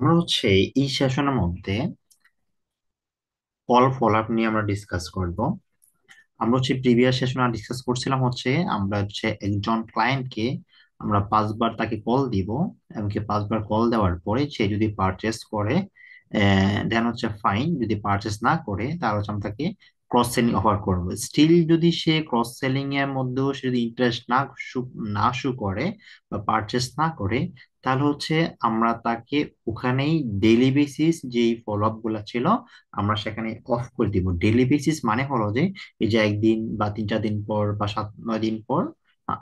আমরা এই সেশনের মধ্যে কল ফলো আপ নিয়ে আমরা ডিসকাস করব। আমরা প্রিভিয়াস সেশনে ডিসকাস করছিলাম আমরা একজন ক্লায়েন্টকে আমরা 5 বার তাকে কল দিব। এমনকি 5 বার কল দেওয়ার পরে সে যদি পারচেস করে দেন ফাইন, যদি পারচেস না করে তাহলে আমরা তাকে ক্রস সেলিং অফার করব। স্টিল যদি সে ক্রস সেলিং এর মধ্যেও সে যদি ইন্টারেস্ট না শু করে বা পারচেস না করে, তাহলে আমরা তাকে ওখানেই ডেইলি বেসিস যেই ফলো আপ গুলা ছিল আমরা সেখানে অফ করে দিব। ডেইলি বেসিস মানে হলো যে এই যে একদিন বা 3-4 দিন পর বা 7-9 দিন পর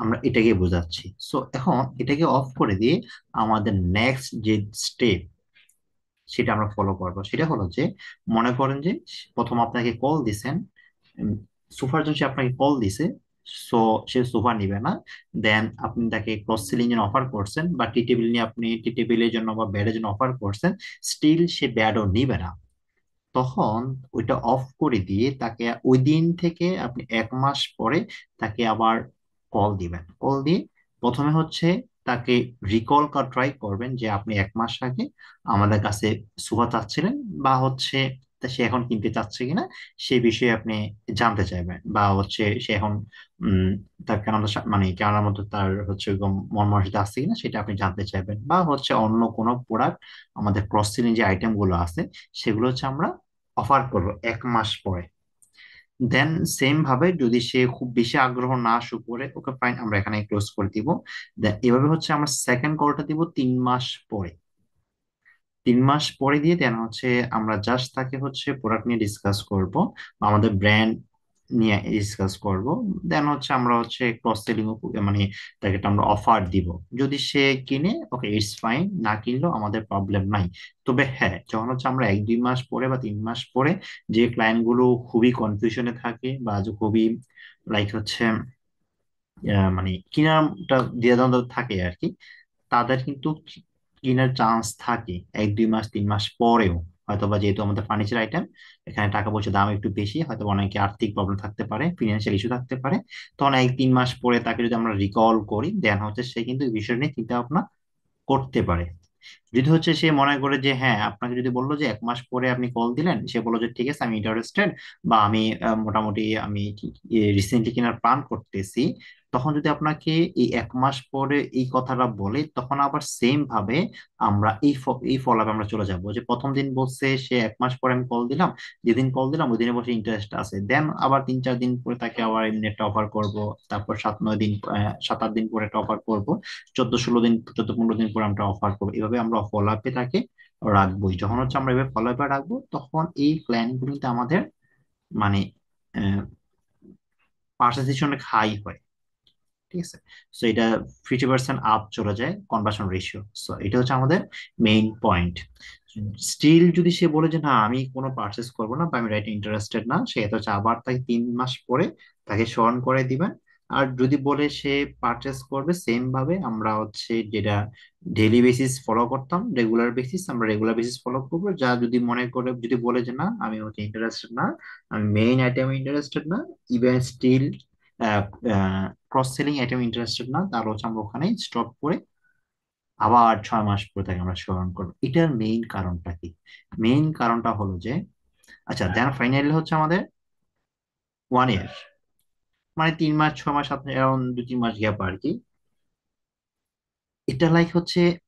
আমরা এটাকে বোঝাচ্ছি। সো এখন এটাকে অফ করে দিয়ে আমাদের নেক্সট যে স্টেপ সেটা আমরা ফলো করবো। সেটা হলো যে মনে করেন যে প্রথম আপনাকে কল দিছেন, সোফার জন্য সে আপনাকে কল দিছে। সো সে সোফা নিবে না। দেন আপনি তাকে ক্রস সেলিং এর অফার করছেন বা টি টেবিল নিয়ে আপনি টি টেবিলের জন্য বা ব্যাডের জন্য অফার করছেন, স্টিল সে ব্যাডও নিবে না। তখন ওইটা অফ করে দিয়ে তাকে ওই দিন থেকে আপনি 1 মাস পরে তাকে আবার কল দিবেন। কল দিয়ে প্রথমে তাকে রিকল করা ট্রাই করবেন যে আপনি 1 মাস আগে আমাদের কাছে সুভা চাচ্ছিলেন, বা তা সে এখন কিনতে চাচ্ছে কিনা সেই বিষয়ে আপনি জানতে চাইবেন, বা সে এখন উম তার কেনার মানে কেনার মতো তার ওরকম মন মানসিকতা আছে কিনা সেটা আপনি জানতে চাইবেন, বা অন্য কোনো প্রোডাক্ট আমাদের ক্রস সেলিং যে আইটেম গুলো আছে সেগুলো আমরা অফার করবো 1 মাস পরে। দেন সেম ভাবে যদি সে খুব বেশি আগ্রহ না শো করে, ওকে ফাইন, আমরা এখানে ক্লোজ করে দিব। দেন এভাবে আমরা সেকেন্ড কলটা দিব 3 মাস পরে। 3 মাস পরে দিয়ে দেন আমরা জাস্ট তাকে প্রোডাক্ট নিয়ে ডিসকাস করব, আমাদের ব্র্যান্ড নিয়ে ডিসকাস করব। দেন আমরা ক্রস সেলিং মানে তাকে একটা আমরা অফার দিব। যদি সে কিনে, ওকে, ইটস ফাইন, না কিনলেও আমাদের প্রবলেম নাই। তবে হ্যাঁ, যখন আমরা 1-2 মাস পরে বা 3 মাস পরে যে ক্লায়েন্ট গুলো খুবই কনফিউশনে থাকে বা যে খুবই লাইক মানে কিনারটা দ্বিধাদ্বন্দ্ব থাকে আর কি, তাদের কিন্তু কেনার চান্স থাকে 1-2 মাস 3 মাস পরেও। হয়তোবা যেহেতু আমাদের ফার্নিচার আইটেম, এখানে টাকা পয়সার দাম একটু বেশি, হয়তো অনেকে আর্থিক প্রবলেম থাকতে পারে, ফিনান্সিয়াল ইস্যু থাকতে পারে। তখন 1-3 মাস পরে তাকে যদি আমরা রিকল করি, দেন সে কিন্তু এই বিষয় নিয়ে চিন্তা ভাবনা করতে পারে। যদি সে মনে করে যে হ্যাঁ, আপনাকে যদি বললো যে 1 মাস পরে আপনি কল দিলেন, সে বললো যে ঠিক আছে আমি ইন্টারেস্টেড, বা আমি মোটামুটি আমি রিসেন্টলি কেনার প্ল্যান করতেছি, তখন যদি আপনাকে এই 1 মাস পরে এই কথাটা বলে, তখন আবার সেম ভাবে আমরা এই ফলো আপে আমরা চলে যাব। যে প্রথম দিন বলছে সে 1 মাস পরে আমি কল দিলাম, যেদিন কল দিলাম ওই দিনে বসে ইন্টারেস্ট আছে, দেন আবার 3-4 দিন পরে তাকে আবার এমনি একটা অফার করব। তারপর 7-9 দিন 7-8 দিন পরে একটা অফার করব। 14-16 দিন 14-15 দিন পর আমরা অফার করবো। এভাবে আমরা ফলো আপে তাকে রাখবোই। যখন আমরা এভাবে ফলো আপে রাখবো, তখন এই প্ল্যান গুলিতে আমাদের মানে পার্সেন্টেজ অনেক হাই হয়। ঠিক আছে। সো এটা 50% আপ চলে যায় কনভার্সন রেশিও। সো এটা আমাদের মেইন পয়েন্ট। স্টিল যদি সে বলে যে না আমি কোনো পার্চেস করবো না বা আমি রাইট ইন্টারেস্টেড না, সে আবার তাকে 3 মাস পরে তাকে স্মরণ করে দিবেন। আর যদি বলে সে পারচেস করবে, সেম ভাবে আমরা যেটা ডেইলি বেসিস ফলো করতাম, রেগুলার বেসিস আমরা রেগুলার বেসিস ফলো করবো। যা যদি মনে করে, যদি বলে যে না আমি ইন্টারেস্টেড না, আমি মেইন আইটেমে ইন্টারেস্টেড না, even still cross selling item interested না, তাহলে আমরা ওখানে স্টপ করে আবার 6 মাস পরে তাকে আমরা স্মরণ করবো। এটার মেইন কারণটা কি? মেইন কারণটা হলো যে, আচ্ছা, দেন ফাইনালি আমাদের 1 ইয়ার, মানে 3 মাস 6 মাস, আপনি অ্যারাউন্ড 2-3 মাস গ্যাপ আর কি। এটা লাইক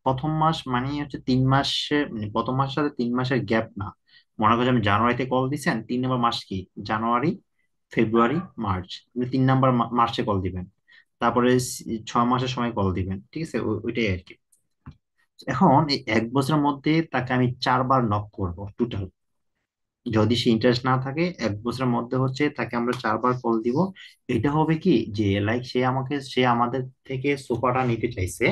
প্রথম মাস মানে 3 মাসে, মানে প্রথম মাসের সাথে 3 মাসের গ্যাপ না। মনে করছি আমি জানুয়ারিতে কল দিচ্ছেন, 3 নম্বর মাস কি? জানুয়ারি, ফেব্রুয়ারি, মার্চ, আপনি 3 নম্বর মার্চে কল দিবেন। তারপরে 6 মাসের সময় কল দিবেন। ঠিক আছে, ওইটাই আর কি। এখন এই 1 বছরের মধ্যে তাকে আমি 4 বার নক করবো টোটাল। যদি সে ইন্টারেস্ট না থাকে, 1 বছরের মধ্যে তাকে আমরা 4 বার কল দিব। এটা হবে কি যে লাইক সে আমাদের থেকে সোফাটা নিতে চাইছে,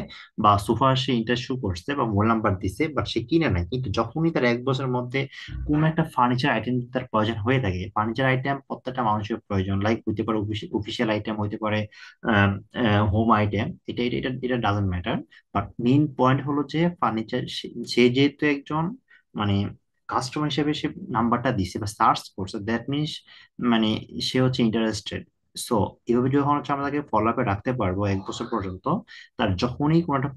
বা সোফা সে ইন্টারেস্ট শো করছে বা মোবাইল নাম্বার দিছে, বাট সে কিনে নাই। কিন্তু যখনই তার 1 বছরের মধ্যে কোনো একটা ফার্নিচার আইটেম তার প্রয়োজন হয়ে থাকে, ফার্নিচার আইটেম প্রত্যেকটা মানুষের প্রয়োজন, লাইক হইতে পারে অফিসিয়াল আইটেম, হইতে পারে হোম আইটেম, এটা doesn't matter. But main point হলো যে ফার্নিচার, সে যেহেতু একজন মানে কাস্টমার হিসেবে সে নাম্বারটা দিছে বা সার্চ করছে, দ্যাট মিনস মানে সে ইন্টারেস্টেড। সো এইভাবে যখন হচ্ছে আমরা তাকে ফলো আপে রাখতে পারবো 1 বছর পর্যন্ত, তার যখনই কোনো একটা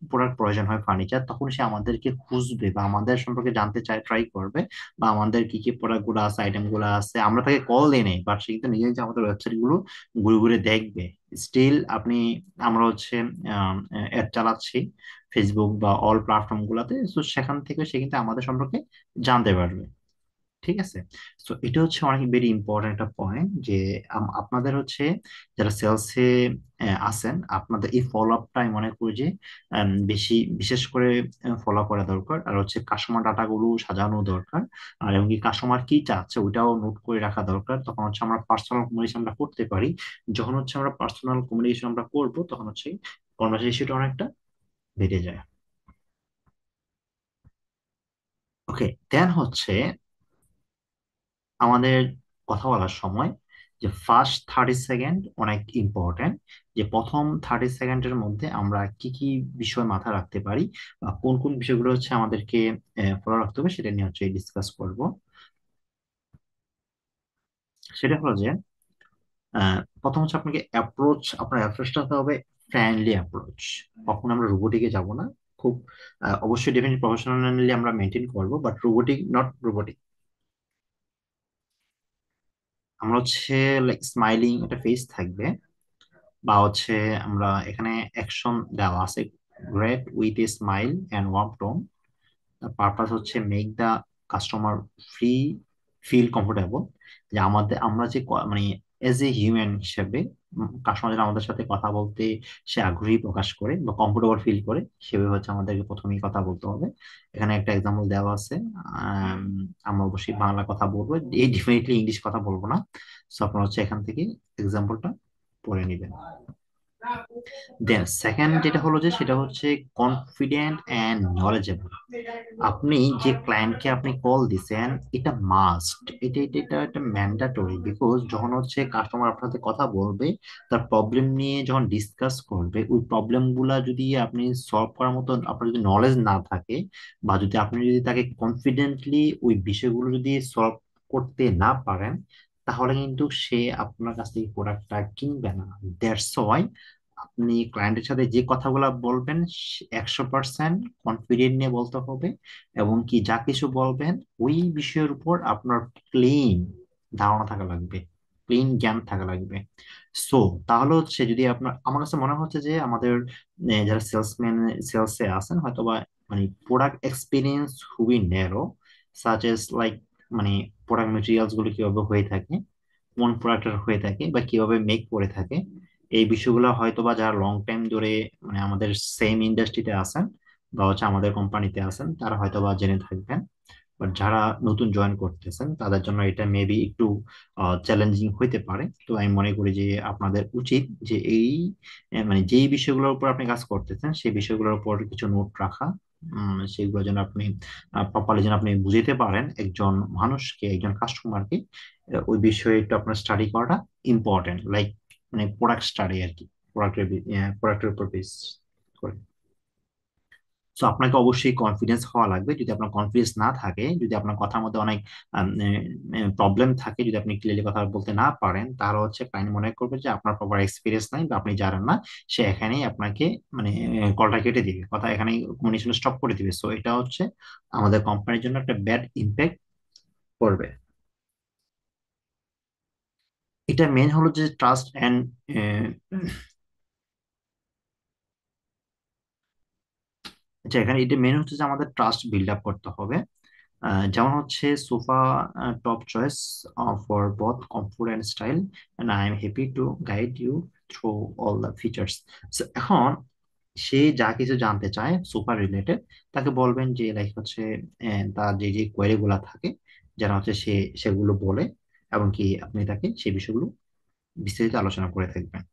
প্রোডাক্ট প্রয়োজন হয় ফার্নিচার, তখন সে আমাদেরকে খুঁজবে বা আমাদের সম্পর্কে জানতে চায়, ট্রাই করবে, বা আমাদের কি কি প্রোডাক্ট গুলো আছে, আইটেম গুলো আছে, আমরা তাকে কল দিই নেই, বাট সে কিন্তু নিজে নিজে আমাদের ওয়েবসাইট গুলো ঘুরে ঘুরে দেখবে। স্টিল আপনি, আমরা হচ্ছে অ্যাড চালাচ্ছি ফেসবুক বা অল প্ল্যাটফর্ম গুলাতে, তো সেখান থেকে সে কিন্তু আমাদের সম্পর্কে জানতে পারবে। ঠিক আছে। তো এটা হচ্ছে অনেক ভেরি ইম্পর্টেন্ট একটা পয়েন্ট যে আপনাদের হচ্ছে যারা সেলসে আছেন, আপনাদের এই ফলো আপটা আমি মনে করি যে বেশি বিশেষ করে ফলো করা দরকার। আর হচ্ছে কাস্টমার ডাটা গুলো সাজানো দরকার। আর এমনকি কাস্টমার কি চাচ্ছে ওইটাও নোট করে রাখা দরকার। তখন হচ্ছে আমরা পার্সোনাল কমিউনিকেশন আমরা করতে পারি। যখন হচ্ছে আমরা পার্সোনাল কমিউনিকেশন আমরা করবো, তখন হচ্ছে কনভার্সেশনটা অনেকটা বেড়ে যায়। ওকে, দেন হচ্ছে আমাদের কথা বলার সময় যে ফার্স্ট 30 সেকেন্ড অনেক ইম্পর্ট্যান্ট। যে প্রথম 30 সেকেন্ডের মধ্যে আমরা কি কি বিষয় মাথায় রাখতে পারি, বা কোন কোন বিষয়গুলো হচ্ছে আমাদেরকে ফলো রাখতে হবে, সেটা নিয়ে হচ্ছে ডিসকাস করব। সেটা হলো যে প্রথম হচ্ছে আপনার অ্যাপ্রোচটা হতে হবে ফ্রেন্ডলি অ্যাপ্রোচ। কখন আমরা রোবোটিকে যাব না। খুব অবশ্যই ডেফিনেটলি প্রফেশনালি আমরা মেনটেন করবো, বাট রোবোটিক নট রোবোটিক। আমরা হচ্ছে লাইক স্মাইলিং একটা ফেস থাকবে, বা হচ্ছে আমরা এখানে অ্যাকশন দেওয়া আছে, great with a smile and worm tone. Purpose হচ্ছে মেক দা কাস্টমার ফ্রি ফিল কমফোর্টেবল। যে আমরা যে মানে এজ এ হিউম্যান হিসেবে কাস্টমার যেন আমাদের সাথে কথা বলতে সে আগ্রহী প্রকাশ করে বা কমফোর্টেবল ফিল করে, সেভাবে হচ্ছে আমাদেরকে প্রথমেই কথা বলতে হবে। এখানে একটা এক্সাম্পল দেওয়া আছে। আম, আমরা অবশ্যই বাংলা কথা বলবো, এই ডেফিনেটলি ইংলিশ কথা বলবো না। সো আপনারা হচ্ছে এখান থেকে এক্সাম্পলটা পড়ে নিবেন। দেন সেকেন্ড যেটা হলো যে সেটা হচ্ছে কনফিডেন্ট অ্যান্ড নলেজেবল। আপনি যে ক্লায়েন্টকে আপনি কল দিছেন, এটা মাস্ট, এটা একটা ম্যান্ডাটরি। বিকজ যখন হচ্ছে কাস্টমার আপনার সাথে কথা বলবে, তার প্রবলেম নিয়ে যখন ডিসকাস করবে, ওই প্রবলেম গুলা যদি আপনি সলভ করার মতো আপনার যদি নলেজ না থাকে, বা আপনি যদি তাকে কনফিডেন্টলি ওই বিষয়গুলো যদি সলভ করতে না পারেন, তাহলে কিন্তু সে আপনার কাছ থেকে প্রোডাক্টটা কিনবে না। দ্যাটস ওয়াই আপনি ক্লায়েন্টের সাথে যে কথাগুলো বলবেন 100% কনফিডেন্ট নিয়ে বলতে হবে। এবং কি যা কিছু বলবেন ওই বিষয়ের উপর আপনার ক্লিন ধারণা থাকা লাগবে, ক্লিন জ্ঞান থাকা লাগবে। সো তাহলে হচ্ছে যদি আপনার, আমার কাছে মনে হচ্ছে যে আমাদের যারা সেলসে আছেন হয়তো বা মানে প্রোডাক্ট এক্সপিরিয়েন্স খুবই ন্যারো, সাচ এস লাইক মানে প্রোডাক্ট মেটেরিয়ালস গুলো কিভাবে হয়ে থাকে, কোন প্রোডাক্টের হয়ে থাকে, বা কিভাবে মেক করে থাকে, এই বিষয়গুলো হয়তো বা যারা লং টাইম ধরে মানে আমাদের সেম ইন্ডাস্ট্রিতে আছেন বা হচ্ছে আমাদের কোম্পানিতে আছেন, তারা হয়তো বা জেনে থাকবেন। বাট যারা নতুন জয়েন করতেছেন তাদের জন্য এটা মেবি একটু চ্যালেঞ্জিং হইতে পারে। তো আমি মনে করি যে আপনাদের উচিত যে এই মানে যেই বিষয়গুলোর উপর আপনি কাজ করতেছেন সেই বিষয়গুলোর উপর কিছু নোট রাখা। সেগুলো যেন আপনি প্রপারলি যেন আপনি বুঝাইতে পারেন একজন মানুষকে, একজন কাস্টমারকে। ওই বিষয়ে একটু আপনার স্টাডি করাটা ইম্পর্টেন্ট, লাইক মানে প্রোডাক্ট স্টাডি আর কি, প্রোডাক্টের উপর বেস করে। সো আপনাকে অবশ্যই কনফিডেন্স হওয়া লাগবে। যদি আপনার কনফিডেন্স না থাকে, যদি আপনার কথার মধ্যে অনেক প্রবলেম থাকে, যদি আপনি ক্লিয়ারলি কথা বলতে না পারেন, তাহলে হচ্ছে ক্লায়েন্ট মনে করবে যে আপনার প্রপার এক্সপিরিয়েন্স নাই বা আপনি জানেন না। সে এখানেই আপনাকে মানে কলটা কেটে দিবে, কথা এখানেই কমিউনিকেশন স্টপ করে দিবে। সো এটা হচ্ছে আমাদের কোম্পানির জন্য একটা ব্যাড ইম্প্যাক্ট পড়বে। এটা মেন হলো যে ট্রাস্ট অ্যান্ড, আচ্ছা এখানে এটা মেন হচ্ছে যে আমাদের ট্রাস্ট বিল্ড আপ করতে হবে। যেমন হচ্ছে sofa top choice for both comfort and style, and I am happy to guide you through all the features. এখন সে যা কিছু জানতে চায় সোফা রিলেটেড, তাকে বলবেন যে লাইক হচ্ছে তার যে যে কোয়েরি গুলা থাকে, যেন হচ্ছে সে সেগুলো বলে, এবং কি আপনি তাকে সেই বিষয়গুলো বিস্তারিত আলোচনা করে থাকবেন।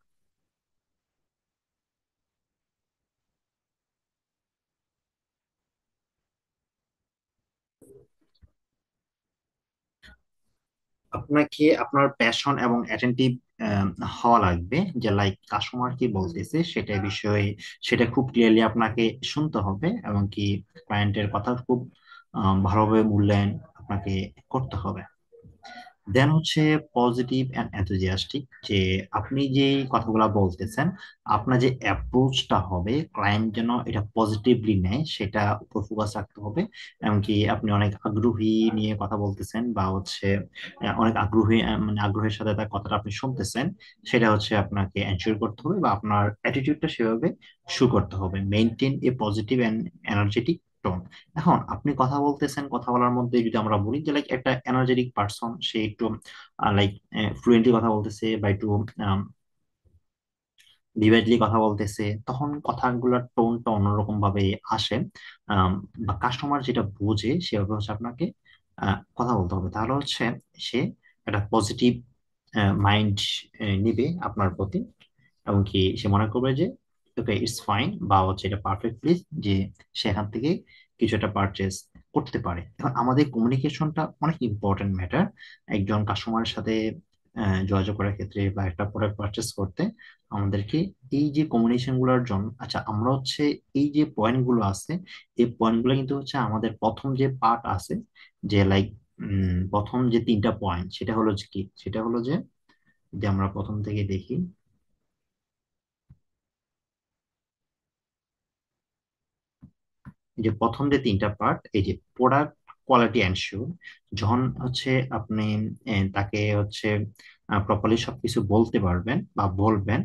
আপনাকে আপনার প্যাশন এবং অ্যাটেন্টিভ হওয়া লাগবে, যে লাইক কাস্টমার কি বলতেছে সেটা বিষয়ে, সেটা খুব ক্লিয়ারলি আপনাকে শুনতে হবে, এবং কি ক্লায়েন্টের কথা খুব ভালোভাবে মূল্যায়ন আপনাকে করতে হবে। দেন হচ্ছে পজিটিভ অ্যান্ড এনথুজিয়াস্টিক, যে আপনি যে কথাগুলো বলতেছেন, আপনার যে অ্যাপ্রোচটা হবে ক্লায়েন্ট যেন এটা পজিটিভলি নেয়, সেটা উপর ফোকাস রাখতে হবে। এমনকি আপনি অনেক আগ্রহী নিয়ে কথা বলতেছেন, বা হচ্ছে অনেক আগ্রহী, মানে আগ্রহের সাথে তার কথাটা আপনি শুনতেছেন, সেটা হচ্ছে আপনাকে এনশিওর করতে হবে, বা আপনার অ্যাটিটিউডটা সেভাবে শু করতে হবে। Maintain a positive and energetic tone. এখন আপনি কথা বলতেছেন, কথা বলার মধ্যে যদি আমরা বলি যে লাইক একটা এনার্জেটিক পার্সন, সে একটু লাইক ফ্লুয়েন্টলি কথা বলতেছে, বা একটু ভিভাইডলি কথা বলতেছে, তখন কথাগুলোর টোনটা অন্যরকম ভাবে আসে। আম, বা কাস্টমার যেটা বোঝে সেভাবে হচ্ছে আপনাকে কথা বলতে হবে, তাহলে হচ্ছে সে একটা পজিটিভ মাইন্ড নিবে আপনার প্রতি, এবং কি সে মনে করবে যে ওকে ইটস ফাইন, বা হচ্ছে এটা পারফেক্টলি, যে সেখান থেকে কিছু একটা পারচেস করতে পারে। এখন আমাদের কমিউনিকেশনটা অনেক ইম্পর্টেন্ট ম্যাটার একজন কাস্টমারের সাথে যোগাযোগ করার ক্ষেত্রে, বা একটা প্রোডাক্ট পারচেস করতে আমাদেরকে এই যে কমিউনিকেশন গুলোর জন্য, আচ্ছা আমরা হচ্ছে এই যে পয়েন্ট গুলো আছে, এই পয়েন্ট গুলো কিন্তু হচ্ছে আমাদের প্রথম যে পার্ট আছে, যে লাইক প্রথম যে তিনটা পয়েন্ট, সেটা হলো যে কি, সেটা হলো যে যদি আমরা প্রথম থেকে দেখি, এই যে প্রথম যে তিনটা পার্ট, এই যে প্রোডাক্ট কোয়ালিটি এনশিওর, যখন হচ্ছে আপনি তাকে হচ্ছে প্রপারলি সবকিছু বলতে পারবেন বা বলবেন,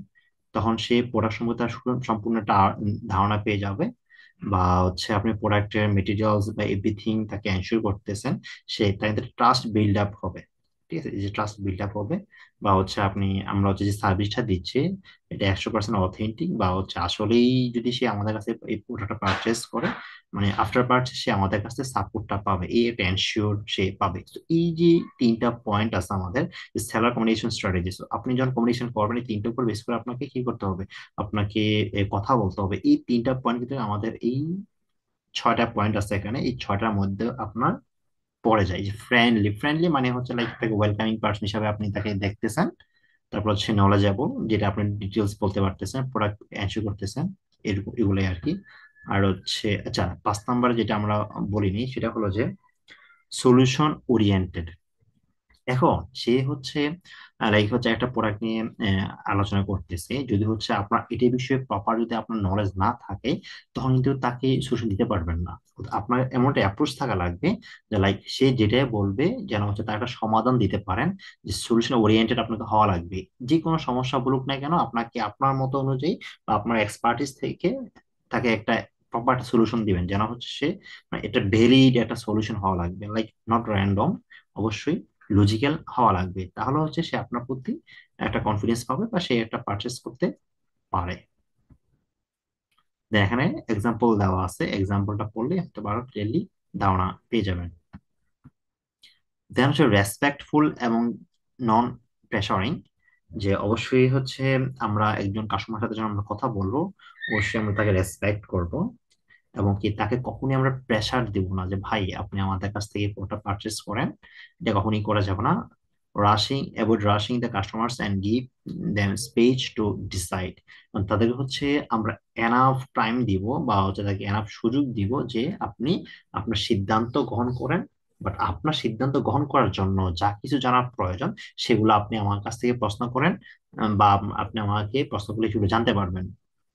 তখন সে প্রোডাক্ট সম্পর্কে তার সম্পূর্ণ একটা ধারণা পেয়ে যাবে। বা হচ্ছে আপনি প্রোডাক্টের মেটেরিয়ালস বা এভরিথিং তাকে এনশিওর করতেছেন, সে তাই ট্রাস্ট বিল্ড আপ হবে। ঠিক আছে, এই যে ট্রাস্ট বিল্ড আপ হবে, বা হচ্ছে আমরা হচ্ছে যে সার্ভিসটা দিচ্ছি এটা 100% অথেন্টিক, বা হচ্ছে আসলেই যদি সে আমাদের কাছে এই প্রোডাক্টটা পারচেস করে, মানে আফটার পারচেস সে আমাদের কাছে সাপোর্টটা পাবে, এই একটা এনশিওর সে পাবে। তো এই যে তিনটা পয়েন্ট আছে আমাদের সেলার কমিউনিকেশন স্ট্র্যাটেজি, আপনি যখন কমিউনিকেশন করবেন এই তিনটার উপর বেস করে আপনাকে কি করতে হবে, আপনাকে কথা বলতে হবে। এই তিনটা পয়েন্ট কিন্তু আমাদের এই ছয়টা পয়েন্ট আছে এখানে, এই ছয়টার মধ্যে আপনার পড়ে যায়। যে ফ্রেন্ডলি, ফ্রেন্ডলি মানে হচ্ছে লাইক তাকে ওয়েলকামিং পার্সন হিসাবে আপনি তাকে দেখতেছেন। তারপর হচ্ছে নলেজেবল, যেটা আপনি ডিটেলস বলতে পারতেছেন, প্রোডাক্ট এনশিওর করতেছেন, এরকম এগুলোই আর কি। আর হচ্ছে আচ্ছা 5 নাম্বার যেটা আমরা বলিনি, সেটা হলো যে সলিউশন ওরিয়েন্টেড। এখন সে হচ্ছে লাইক হচ্ছে একটা প্রোডাক্ট নিয়ে আলোচনা করতেছে, যদি হচ্ছে আপনার এটা বিষয়ে প্রপার যদি আপনার নলেজ না থাকে, তখন কিন্তু তাকে সলিউশন দিতে পারবেন না। আপনার এমন একটা অ্যাপ্রোচ থাকা লাগবে যে লাইক সে যেটাই বলবে যেন হচ্ছে তার একটা সমাধান দিতে পারেন, যে সলিউশন ওরিয়েন্টেড আপনাকে হওয়া লাগবে। যে কোনো সমস্যা বলুক না কেন, আপনাকে আপনার মতো অনুযায়ী বা আপনার এক্সপার্টিস থেকে তাকে একটা প্রপার সলিউশন দিবেন, যেন হচ্ছে সে মানে এটা ভ্যালিড একটা সলিউশন হওয়া লাগবে, লাইক নট র্যান্ডম, অবশ্যই লজিক্যাল হওয়া লাগবে। তাহলে হচ্ছে সে আপনার প্রতি একটা কনফিডেন্স পাবে, বা সে একটা পারচেস করতে পারে। দেন এখানে এক্সাম্পল দেওয়া আছে, এক্সাম্পলটা পড়লে একটা বার ক্লিয়ারলি ধারণা পেয়ে যাবেন। দেন হচ্ছে রেসপেক্টফুল এবং নন প্রেশারিং, যে অবশ্যই হচ্ছে আমরা একজন কাস্টমার সাথে যখন আমরা কথা বলবো, অবশ্যই আমরা তাকে রেসপেক্ট করব, এবং কি তাকে কখনই আমরা প্রেসার দিব না যে ভাই আপনি আমাদের কাছ থেকে প্রোডাক্ট পারচেস করেন, এটা কখনই করা যাবে না। Avoid rushing the customers and give them space to decide, তাদেরকে হচ্ছে আমরা এনাফ টাইম দিব, বা হচ্ছে তাকে এনাফ সুযোগ দিব যে আপনি আপনার সিদ্ধান্ত গ্রহণ করেন। বাট আপনার সিদ্ধান্ত গ্রহণ করার জন্য যা কিছু জানার প্রয়োজন, সেগুলো আপনি আমার কাছ থেকে প্রশ্ন করেন, বা আপনি আমাকে প্রশ্ন করলে সেগুলো জানতে পারবেন।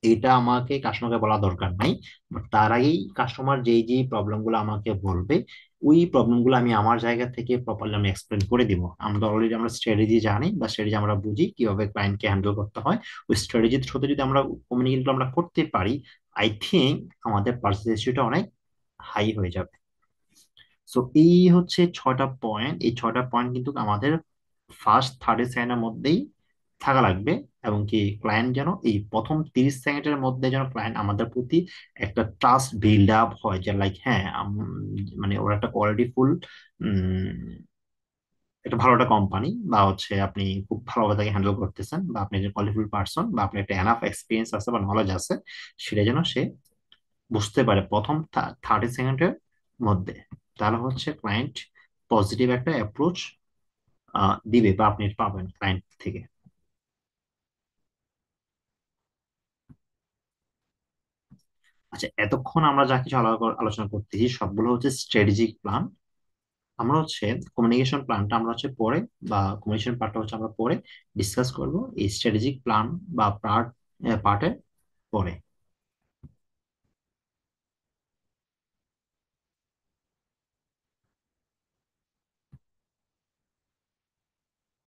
এটা আমাকে কাস্টমারকে বলা দরকার নাই, বাট তার আগেই কাস্টমার যেই যেই প্রবলেম গুলো আমাকে বলবে, ওই প্রবলেম গুলো আমি আমার জায়গা থেকে প্রপারলি আমি এক্সপ্লেন করে দিব। আমরা অলরেডি আমরা স্ট্র্যাটেজি জানি, বা স্ট্র্যাটেজি আমরা বুঝি কিভাবে ক্লায়েন্টকে হ্যান্ডেল করতে হয়। ওই স্ট্র্যাটেজির থ্রুতে যদি আমরা কমিউনিকেট আমরা করতে পারি, আই থিঙ্ক আমাদের পার্সেস রেশিওটা অনেক হাই হয়ে যাবে। সো এই হচ্ছে ছয়টা পয়েন্ট, এই ছয়টা পয়েন্ট কিন্তু আমাদের ফার্স্ট 30 সেকেন্ডের মধ্যেই থাকা লাগবে, এবং কি ক্লায়েন্ট যেন এই প্রথম 30 সেকেন্ডের মধ্যে যেন ক্লায়েন্ট আমাদের প্রতি একটা ট্রাস্ট বিল্ড আপ হয়, যে লাইক হ্যাঁ মানে ওরা একটা কোয়ালিটিফুল, একটা ভালো একটা কোম্পানি, বা হচ্ছে আপনি খুব ভালোভাবে তাকে হ্যান্ডেল করতেছেন, বা আপনি যে কোয়ালিফুল পার্সন, বা আপনার একটা এনাফ এক্সপিরিয়েন্স আছে বা নলেজ আছে, সেটা যেন সে বুঝতে পারে প্রথম 30 সেকেন্ডের মধ্যে। তাহলে হচ্ছে ক্লায়েন্ট পজিটিভ একটা অ্যাপ্রোচ দিবে, বা আপনি পাবেন ক্লায়েন্ট থেকে। আচ্ছা এতক্ষণ আমরা যা কিছু আলোচনা করতেছি সবগুলো হচ্ছে স্ট্র্যাটেজিক প্ল্যান। আমরা হচ্ছে কমিউনিকেশন প্ল্যানটা আমরা হচ্ছে পরে, বা কমিউনিকেশন পার্টটা হচ্ছে আমরা পরে ডিসকাস করব, এই স্ট্র্যাটেজিক প্ল্যান বা পার্টের পরে।